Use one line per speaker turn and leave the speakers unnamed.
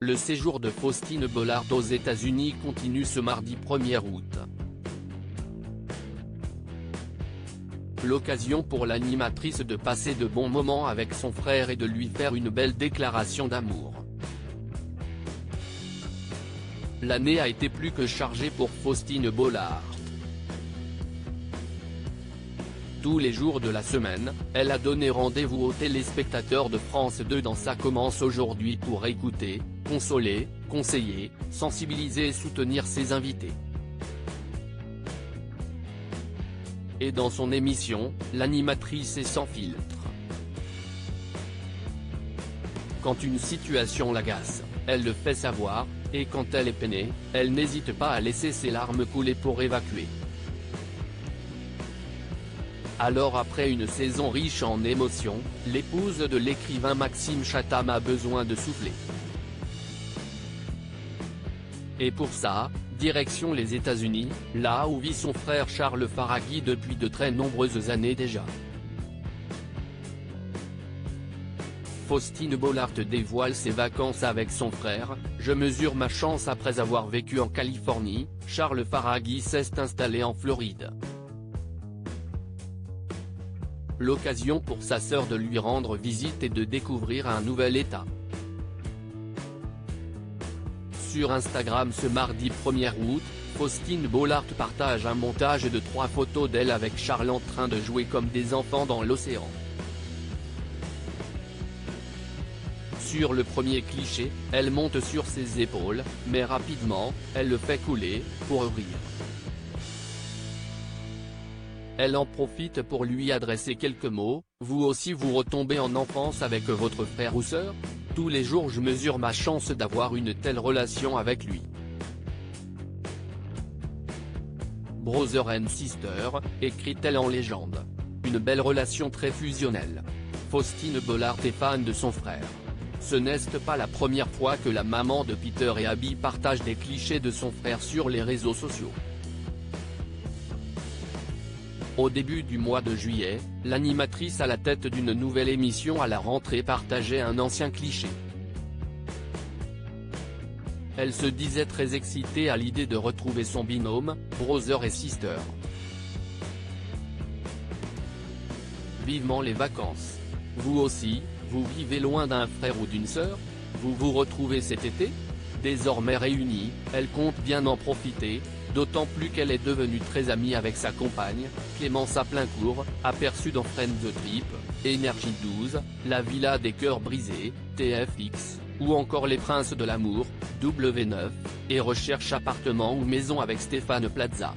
Le séjour de Faustine Bollard aux États-Unis continue ce mardi 1er août. L'occasion pour l'animatrice de passer de bons moments avec son frère et de lui faire une belle déclaration d'amour. L'année a été plus que chargée pour Faustine Bollard. Tous les jours de la semaine, elle a donné rendez-vous aux téléspectateurs de France 2 dans Ça commence aujourd'hui pour écouter, consoler, conseiller, sensibiliser et soutenir ses invités. Et dans son émission, l'animatrice est sans filtre. Quand une situation l'agace, elle le fait savoir, et quand elle est peinée, elle n'hésite pas à laisser ses larmes couler pour évacuer. Alors après une saison riche en émotions, l'épouse de l'écrivain Maxime Chatham a besoin de souffler. Et pour ça, direction les États-Unis, là où vit son frère Charles Faraghi depuis de très nombreuses années déjà. Faustine Bollard dévoile ses vacances avec son frère. Je mesure ma chance après avoir vécu en Californie, Charles Faraghi s'est installé en Floride. L'occasion pour sa sœur de lui rendre visite et de découvrir un nouvel état. Sur Instagram ce mardi 1er août, Faustine Bollard partage un montage de 3 photos d'elle avec Charles en train de jouer comme des enfants dans l'océan. Sur le premier cliché, elle monte sur ses épaules, mais rapidement, elle le fait couler, pour rire. Elle en profite pour lui adresser quelques mots. Vous aussi vous retombez en enfance avec votre frère ou sœur? Tous les jours je mesure ma chance d'avoir une telle relation avec lui. Brother and sister, écrit-elle en légende. Une belle relation très fusionnelle. Faustine Bollard est fan de son frère. Ce n'est pas la première fois que la maman de Peter et Abby partage des clichés de son frère sur les réseaux sociaux. Au début du mois de juillet, l'animatrice à la tête d'une nouvelle émission à la rentrée partageait un ancien cliché. Elle se disait très excitée à l'idée de retrouver son binôme, brother et sister. Vivement les vacances. Vous aussi, vous vivez loin d'un frère ou d'une sœur? Vous vous retrouvez cet été? Désormais réunie, elle compte bien en profiter, d'autant plus qu'elle est devenue très amie avec sa compagne, Clémence Aplincourt, aperçue dans Friends The Trip, Énergie 12, La Villa des Cœurs Brisés, TFX, ou encore Les Princes de l'amour, W9, et recherche appartement ou maison avec Stéphane Plaza.